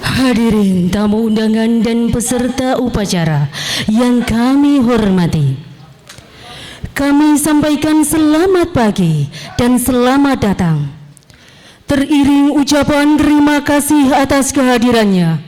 Hadirin tamu undangan dan peserta upacara yang kami hormati, kami sampaikan selamat pagi dan selamat datang. Teriring ucapan terima kasih atas kehadirannya,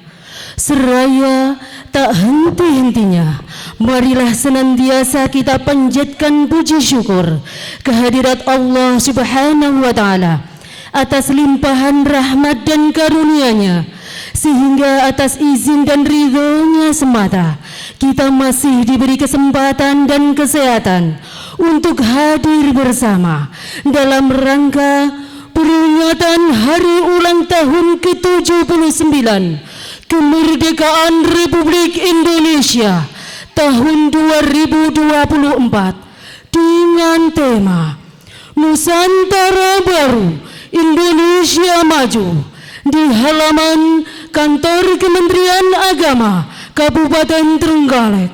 seraya tak henti-hentinya, marilah senantiasa kita panjatkan puji syukur kehadirat Allah Subhanahu wa Ta'ala atas limpahan rahmat dan karunia-Nya, sehingga atas izin dan ridho-Nya semata kita masih diberi kesempatan dan kesehatan untuk hadir bersama dalam rangka peringatan hari ulang tahun ke-79 kemerdekaan Republik Indonesia tahun 2024 dengan tema Nusantara Baru Indonesia Maju di halaman Kantor Kementerian Agama Kabupaten Trenggalek.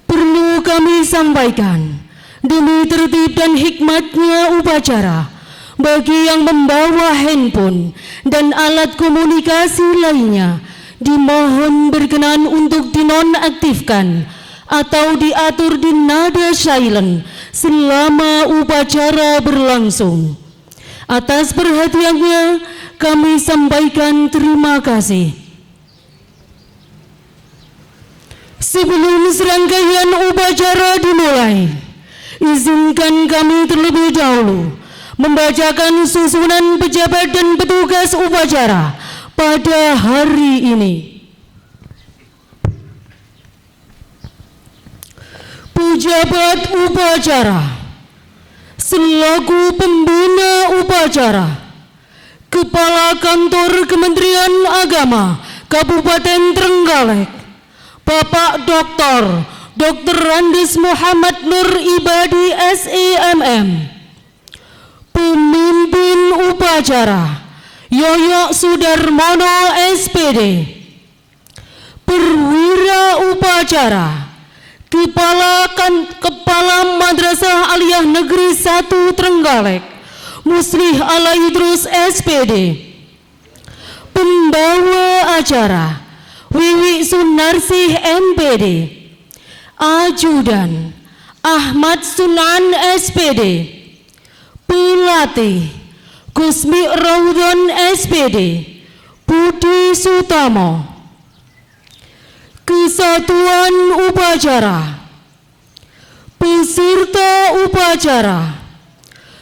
Perlu kami sampaikan, demi tertib dan hikmatnya upacara, bagi yang membawa handphone dan alat komunikasi lainnya, dimohon berkenan untuk dinonaktifkan atau diatur di nada silent selama upacara berlangsung. Atas perhatiannya kami sampaikan terima kasih. Sebelum serangkaian upacara dimulai, izinkan kami terlebih dahulu membacakan susunan pejabat dan petugas upacara pada hari ini. Pejabat upacara selaku pembina upacara, Kepala Kantor Kementerian Agama Kabupaten Trenggalek, Bapak Dr. Andes Muhammad Nur Ibadi SEMM. Pemimpin upacara Yoyo Sudarmono SPD. Perwira upacara Kepala Madrasah Aliyah Negeri 1 Trenggalek, Muslih Alaidrus SPD. Pembawa acara Wiwi Sunarsih MPD. Ajudan Ahmad Sunan SPD. Pelatih Kusmi Raudhon SPD. Budi Sutamo. Kesatuan upacara, peserta upacara,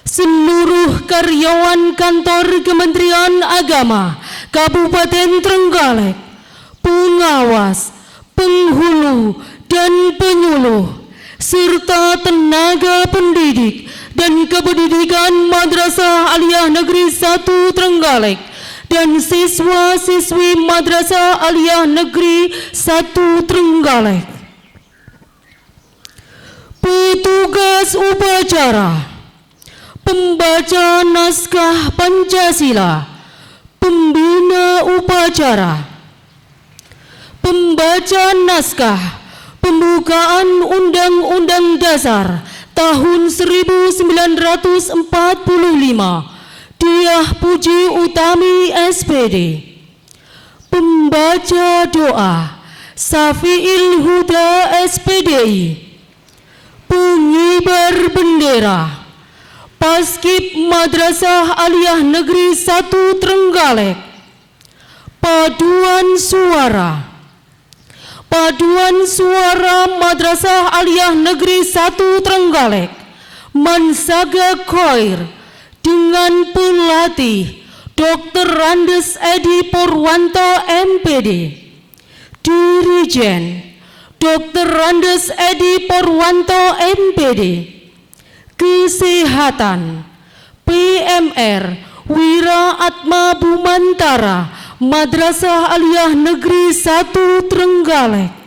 seluruh karyawan Kantor Kementerian Agama Kabupaten Trenggalek, pengawas, penghulu, dan penyuluh, serta tenaga pendidik dan kependidikan Madrasah Aliyah Negeri 1 Trenggalek dan siswa-siswi Madrasah Aliyah Negeri 1 Trenggalek. Petugas upacara, pembaca naskah Pancasila, pembina upacara, pembaca naskah pembukaan Undang-Undang Dasar tahun 1945, Diah Puji Utami SPD. Pembaca doa Safi'il Huda SPDI. Pengibar bendera Paskib Madrasah Aliyah Negeri 1 Trenggalek. Paduan suara Madrasah Aliyah Negeri 1 Trenggalek, Mansaga Khoir, dengan pelatih Dr. Andes Edi Purwanto MPD. Dirijen Dr. Andes Edi Purwanto MPD. Kesehatan PMR Wira Atma Bumantara, Madrasah Aliyah Negeri 1 Trenggalek.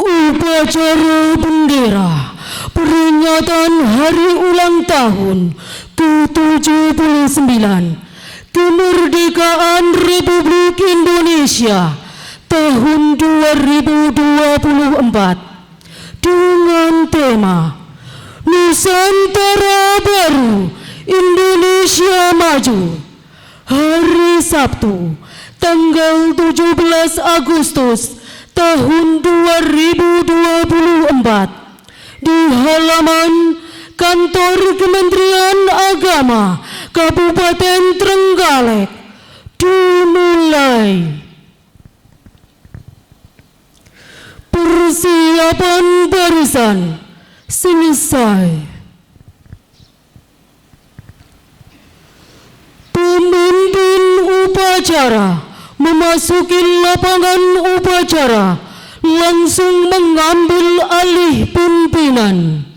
Upacara bendera peringatan hari ulang tahun ke-79 kemerdekaan Republik Indonesia Indonesia tahun 2024 dengan tema Nusantara Baru Indonesia Maju. Hari Sabtu tanggal 17 Agustus tahun 2024 di halaman Kantor Kementerian Agama Kabupaten Trenggalek dimulai. Persiapan barisan selesai. Pemimpin upacara memasuki lapangan upacara langsung mengambil alih pimpinan.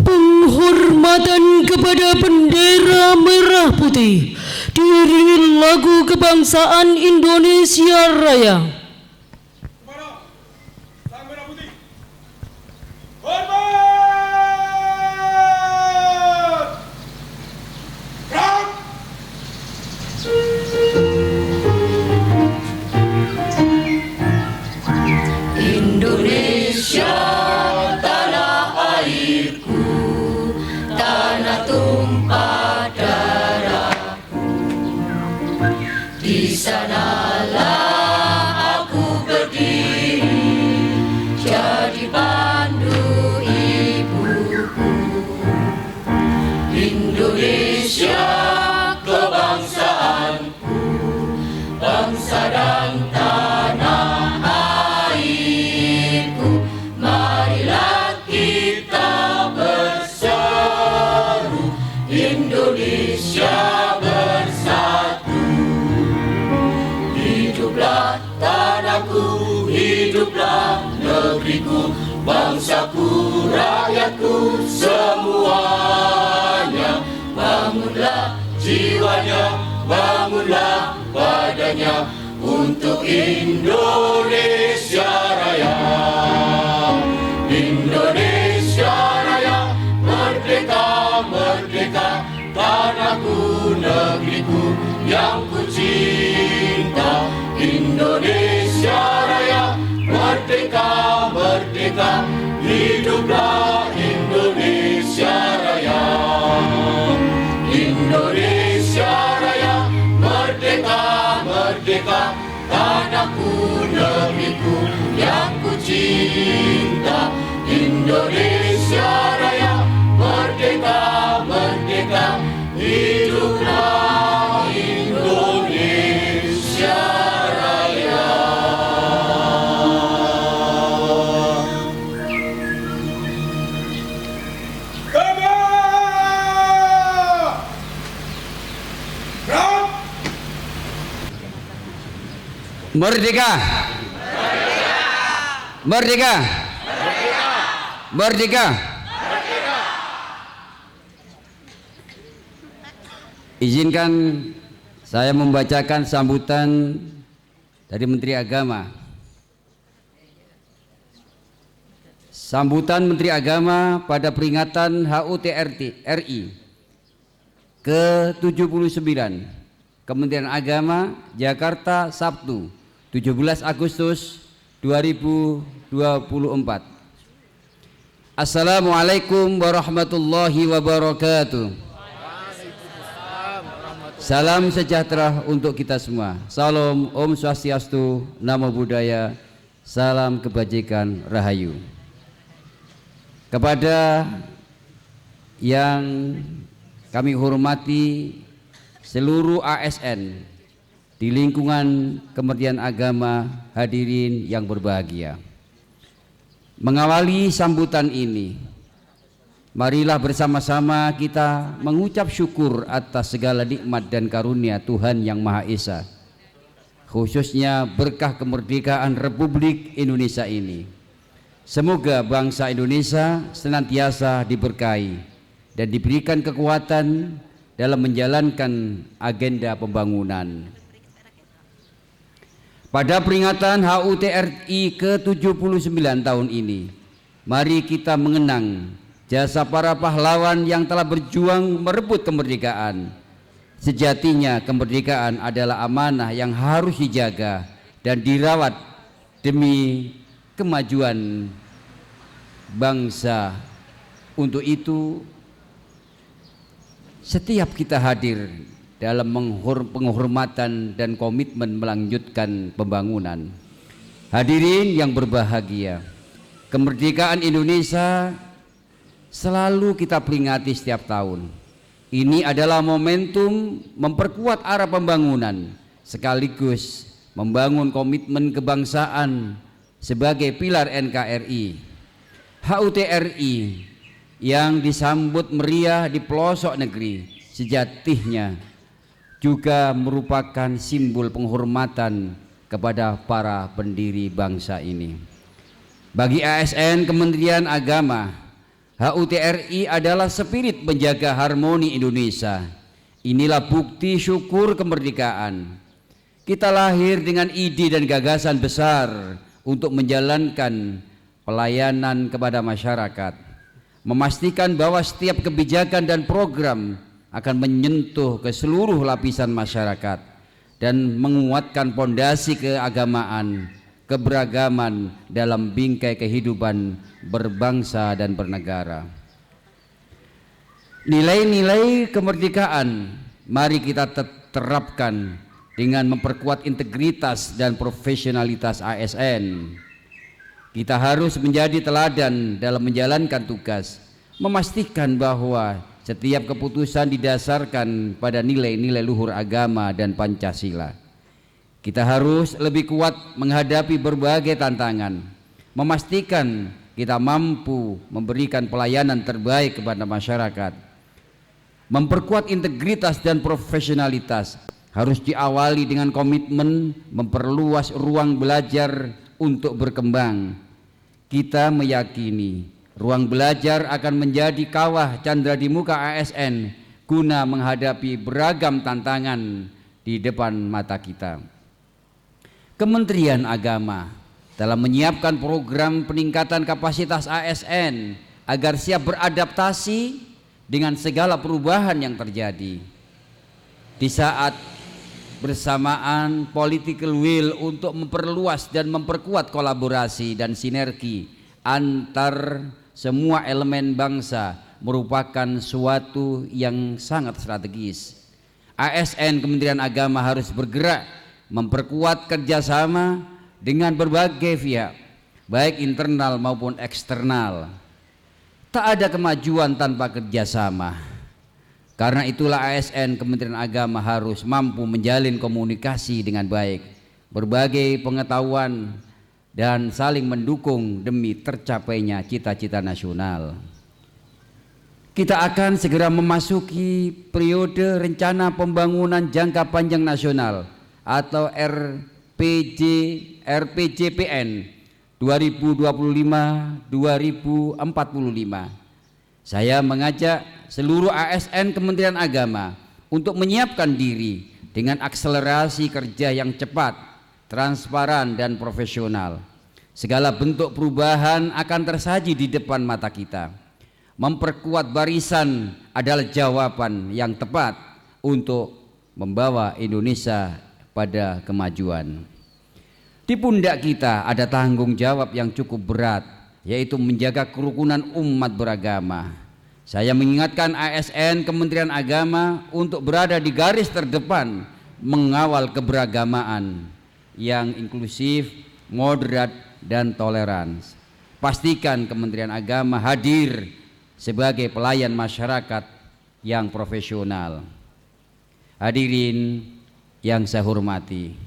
Penghormatan kepada bendera merah putih diiringi lagu kebangsaan Indonesia Raya. Kepada Sang Merah Putih, hormat! Perang! Indonesia tanah airku, tanah tumpah darahku. Di sanalah aku berdiri, jadi pandu ibuku. Indonesia kebangsaanku, bangsa dan tanah airku. Marilah kita berseru, Indonesia bersatu. Hiduplah tanahku, hiduplah negeriku, bangsaku, rakyatku semuanya. Bangunlah jiwanya, bangunlah badannya untuk Indonesia Raya. Indonesia Raya, merdeka, merdeka, tanahku, negeriku yang ku cinta. Indonesia Raya, merdeka, merdeka, hiduplah Indonesia Raya. Indonesia Raya, merdeka, merdeka, tanahku, negeriku yang ku cinta. Indonesia Raya, merdeka, merdeka, hiduplah Indonesia Raya. Merdeka! Merdeka! Merdeka! Izinkan saya membacakan sambutan dari Menteri Agama. Sambutan Menteri Agama pada peringatan HUT RI ke-79 Kementerian Agama Jakarta Sabtu 17 Agustus 2024. Assalamualaikum warahmatullahi wabarakatuh. Salam sejahtera untuk kita semua. Salam, Om Swastiastu, Namo Buddhaya, salam kebajikan, Rahayu. Kepada yang kami hormati seluruh ASN di lingkungan Kementerian Agama, hadirin yang berbahagia. Mengawali sambutan ini, marilah bersama-sama kita mengucap syukur atas segala nikmat dan karunia Tuhan Yang Maha Esa, khususnya berkah kemerdekaan Republik Indonesia ini. Semoga bangsa Indonesia senantiasa diberkahi dan diberikan kekuatan dalam menjalankan agenda pembangunan. Pada peringatan HUT RI ke-79 tahun ini, mari kita mengenang jasa para pahlawan yang telah berjuang merebut kemerdekaan. Sejatinya kemerdekaan adalah amanah yang harus dijaga dan dirawat demi kemajuan bangsa. Untuk itu, setiap kita hadir dalam penghormatan dan komitmen melanjutkan pembangunan. Hadirin yang berbahagia, kemerdekaan Indonesia selalu kita peringati setiap tahun. Ini adalah momentum memperkuat arah pembangunan sekaligus membangun komitmen kebangsaan sebagai pilar NKRI. HUT RI yang disambut meriah di pelosok negeri sejatinya juga merupakan simbol penghormatan kepada para pendiri bangsa ini. Bagi ASN Kementerian Agama, HUT RI adalah spirit menjaga harmoni Indonesia. Inilah bukti syukur kemerdekaan. Kita lahir dengan ide dan gagasan besar untuk menjalankan pelayanan kepada masyarakat, memastikan bahwa setiap kebijakan dan program akan menyentuh ke seluruh lapisan masyarakat dan menguatkan pondasi keagamaan, keberagaman dalam bingkai kehidupan berbangsa dan bernegara. Nilai-nilai kemerdekaan mari kita terapkan dengan memperkuat integritas dan profesionalitas ASN. Kita harus menjadi teladan dalam menjalankan tugas, memastikan bahwa setiap keputusan didasarkan pada nilai-nilai luhur agama dan Pancasila. Kita harus lebih kuat menghadapi berbagai tantangan, memastikan kita mampu memberikan pelayanan terbaik kepada masyarakat. Memperkuat integritas dan profesionalitas harus diawali dengan komitmen memperluas ruang belajar untuk berkembang. Kita meyakini ruang belajar akan menjadi kawah candra di muka ASN guna menghadapi beragam tantangan di depan mata kita. Kementerian Agama dalam menyiapkan program peningkatan kapasitas ASN agar siap beradaptasi dengan segala perubahan yang terjadi. Di saat bersamaan political will untuk memperluas dan memperkuat kolaborasi dan sinergi antar semua elemen bangsa merupakan suatu yang sangat strategis. ASN Kementerian Agama harus bergerak memperkuat kerjasama dengan berbagai pihak, baik internal maupun eksternal. Tak ada kemajuan tanpa kerjasama. Karena itulah ASN Kementerian Agama harus mampu menjalin komunikasi dengan baik, berbagai pengetahuan dan saling mendukung demi tercapainya cita-cita nasional. Kita akan segera memasuki periode rencana pembangunan jangka panjang nasional atau RPJPN 2025-2045. Saya mengajak seluruh ASN Kementerian Agama untuk menyiapkan diri dengan akselerasi kerja yang cepat, transparan dan profesional. Segala bentuk perubahan akan tersaji di depan mata kita. Memperkuat barisan adalah jawaban yang tepat untuk membawa Indonesia pada kemajuan. Di pundak kita ada tanggung jawab yang cukup berat, yaitu menjaga kerukunan umat beragama. Saya mengingatkan ASN Kementerian Agama untuk berada di garis terdepan mengawal keberagamaan yang inklusif, moderat, dan toleransi. Pastikan Kementerian Agama hadir sebagai pelayan masyarakat yang profesional. Hadirin yang saya hormati.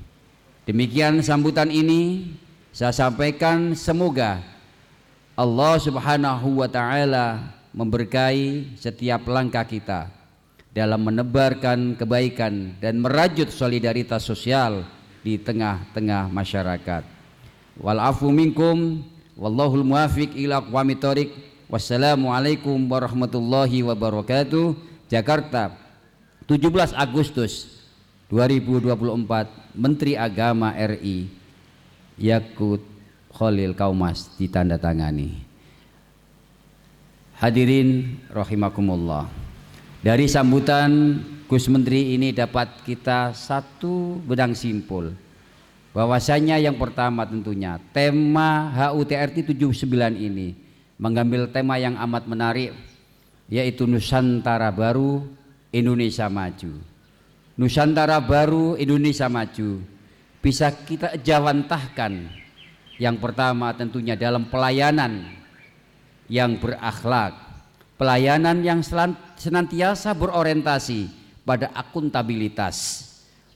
Demikian sambutan ini saya sampaikan, semoga Allah Subhanahu wa Ta'ala memberkahi setiap langkah kita dalam menebarkan kebaikan dan merajut solidaritas sosial di tengah-tengah masyarakat. Wal afu minkum wallahul muwafiq ila aqwamit thoriq. Wassalamualaikum warahmatullahi wabarakatuh. Jakarta, 17 Agustus 2024. Menteri Agama RI Yakut Khalil Kaumas ditandatangani. Hadirin rahimakumullah. Dari sambutan Gus Menteri ini dapat kita satu benang simpul, bahwasanya yang pertama tentunya tema HUT-RI 79 ini mengambil tema yang amat menarik, yaitu Nusantara Baru Indonesia Maju. Nusantara Baru Indonesia Maju bisa kita jawantahkan yang pertama tentunya dalam pelayanan yang berakhlak, pelayanan yang senantiasa berorientasi pada akuntabilitas,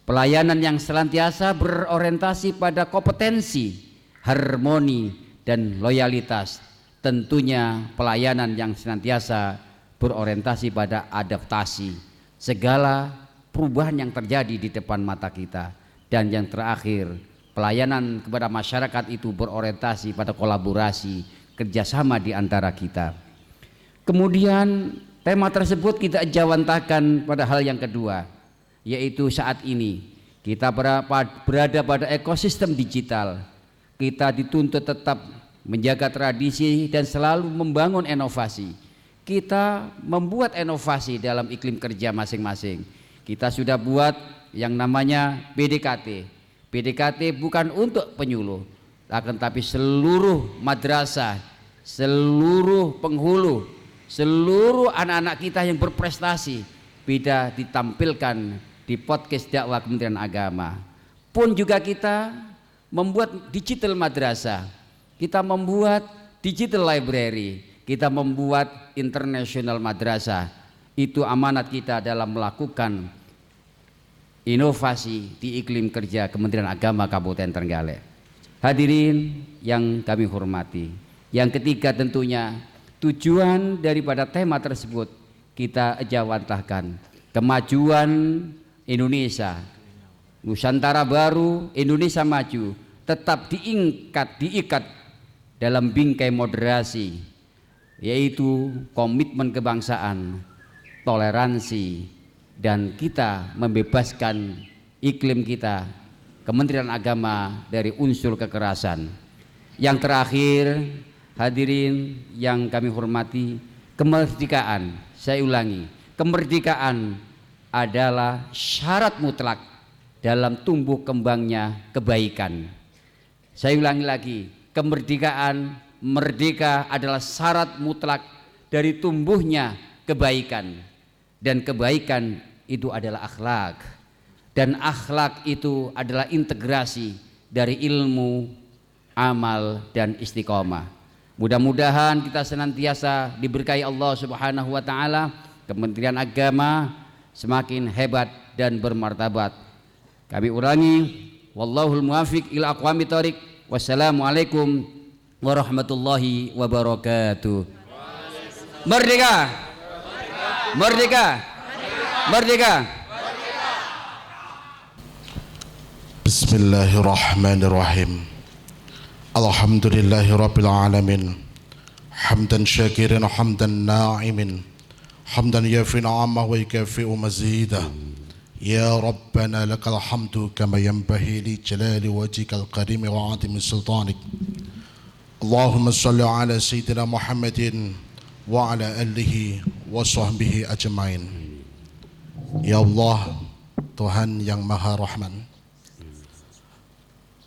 pelayanan yang senantiasa berorientasi pada kompetensi, harmoni, dan loyalitas. Tentunya pelayanan yang senantiasa berorientasi pada adaptasi segala perubahan yang terjadi di depan mata kita. Dan yang terakhir, pelayanan kepada masyarakat itu berorientasi pada kolaborasi, kerjasama di antara kita. Kemudian tema tersebut kita jawantahkan pada hal yang kedua, yaitu saat ini kita berada pada ekosistem digital. Kita dituntut tetap menjaga tradisi dan selalu membangun inovasi. Kita membuat inovasi dalam iklim kerja masing-masing. Kita sudah buat yang namanya PDKT. PDKT bukan untuk penyuluh, akan tapi seluruh madrasah, seluruh penghulu, seluruh anak-anak kita yang berprestasi bisa ditampilkan di podcast dakwah Kementerian Agama. Pun juga kita membuat digital madrasah, kita membuat digital library, kita membuat international madrasah. Itu amanat kita dalam melakukan inovasi di iklim kerja Kementerian Agama Kabupaten Trenggalek. Hadirin yang kami hormati, yang ketiga tentunya tujuan daripada tema tersebut kita jawantahkan kemajuan Indonesia, Nusantara Baru Indonesia Maju tetap diikat dalam bingkai moderasi, yaitu komitmen kebangsaan, toleransi, dan kita membebaskan iklim kita, Kementerian Agama, dari unsur kekerasan. Yang terakhir, hadirin yang kami hormati, kemerdekaan, saya ulangi, kemerdekaan adalah syarat mutlak dalam tumbuh kembangnya kebaikan. Saya ulangi lagi, kemerdekaan, merdeka adalah syarat mutlak dari tumbuhnya kebaikan. Dan kebaikan itu adalah akhlak, dan akhlak itu adalah integrasi dari ilmu, amal, dan istiqomah. Mudah-mudahan kita senantiasa diberkahi Allah Subhanahu wa Ta'ala, Kementerian Agama semakin hebat dan bermartabat. Kami ulangi, wallahul muwafiq ila aqwamit thoriq. Wassalamualaikum warahmatullahi wabarakatuh. Merdeka! Merdeka! Merdeka! Bismillahirrahmanirrahim. Alhamdulillahirabbil alamin. Hamdan syakirin hamdan na'imin. Hamdan yafi ni'amah wa yukafi'u mazidah. Ya Rabbana lakal hamdu kama yanbaghi li jalali wajhikal karim wa 'azimi sultanik. Allahumma shalli ala sayyidina Muhammadin wa ala alihi wa sahbihi ajmain. Ya Allah, Tuhan yang Maha Rahman,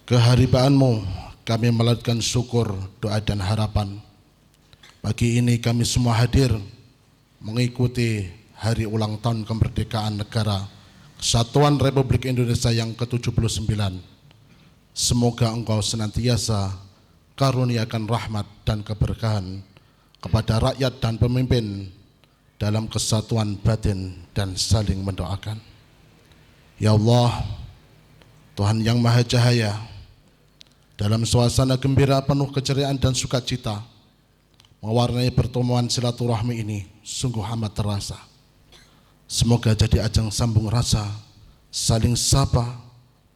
kehadiran-Mu kami melanjutkan syukur, doa dan harapan. Pagi ini kami semua hadir mengikuti hari ulang tahun kemerdekaan negara Kesatuan Republik Indonesia yang ke-79. Semoga Engkau senantiasa karuniakan rahmat dan keberkahan kepada rakyat dan pemimpin dalam kesatuan batin dan saling mendoakan. Ya Allah, Tuhan yang Maha Cahaya, dalam suasana gembira penuh keceriaan dan sukacita, mewarnai pertemuan silaturahmi ini sungguh amat terasa. Semoga jadi ajang sambung rasa, saling sapa,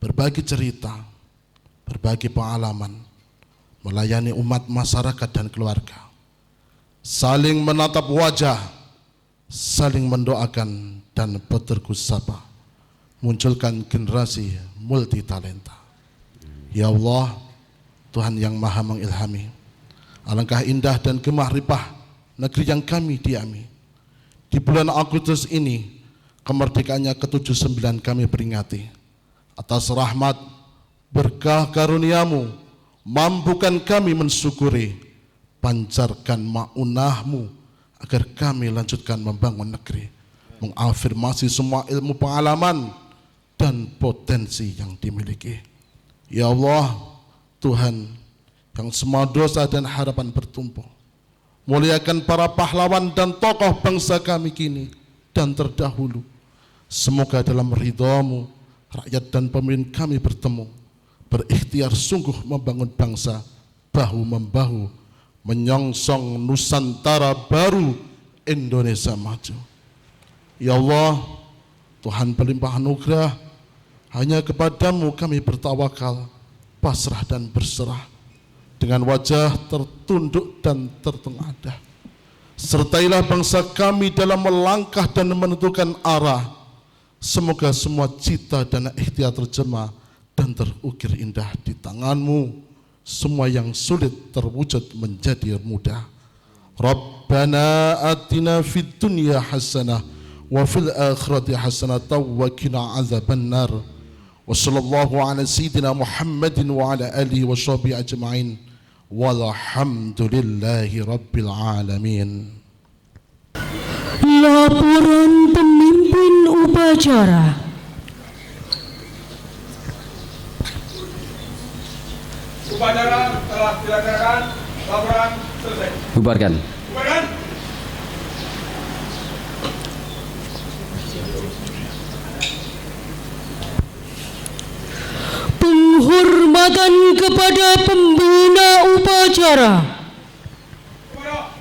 berbagi cerita, berbagi pengalaman, melayani umat, masyarakat dan keluarga, saling menatap wajah, saling mendoakan dan bertegur sapa, munculkan generasi multi talenta. Ya Allah, Tuhan yang Maha mengilhami, alangkah indah dan gemah ripah negeri yang kami diami. Di bulan Agustus ini, kemerdekaannya ke-79 kami peringati. Atas rahmat, berkah karuniamu, mampukan kami mensyukuri, pancarkan ma'unahmu agar kami lanjutkan membangun negeri, mengafirmasi semua ilmu pengalaman dan potensi yang dimiliki. Ya Allah, Tuhan yang semua dosa dan harapan bertumpuk, muliakan para pahlawan dan tokoh bangsa kami kini dan terdahulu. Semoga dalam ridha-Mu, rakyat dan pemimpin kami bertemu, berikhtiar sungguh membangun bangsa, bahu-membahu, menyongsong Nusantara baru, Indonesia maju. Ya Allah, Tuhan pelimpah anugerah, hanya kepadamu kami bertawakal, pasrah dan berserah, dengan wajah tertunduk dan tertengadah. Sertailah bangsa kami dalam melangkah dan menentukan arah. Semoga semua cita dan ikhtiar terjemah dan terukir indah di tangan-Mu. Semua yang sulit terwujud menjadi mudah. Rabbana atina fid dunya hasanah wa fil akhirati hasanah wa qina azabannar. Wa sallallahu ala sayyidina Muhammadin wa ala alihi wa sahbihi ajma'in. Walhamdulillahi rabbil alamin. Laporan pemimpin upacara. Upacara telah dilaksanakan. Laporan selesai. Bubarkan. Bubarkan. Penghormatan kepada pembina upacara. Kepada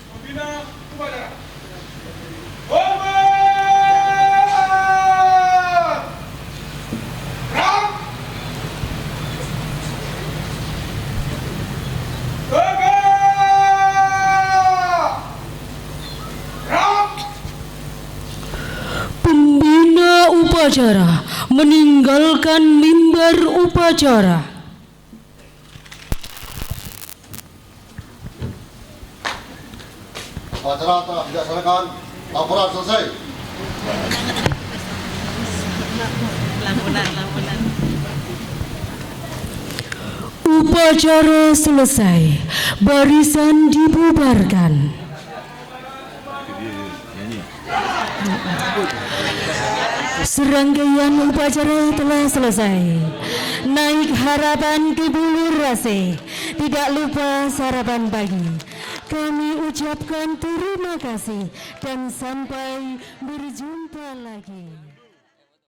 pembina upacara. Hormat! Ram! Tegak! Ram! Pembina upacara meninggalkan mimbar upacara. Upacara telah dilaksanakan. Laporan selesai. Upacara selesai, barisan dibubarkan. Serangkaian upacara telah selesai. Naik harapan ke Bulur Rase, tidak lupa sarapan pagi. Kami ucapkan terima kasih dan sampai berjumpa lagi.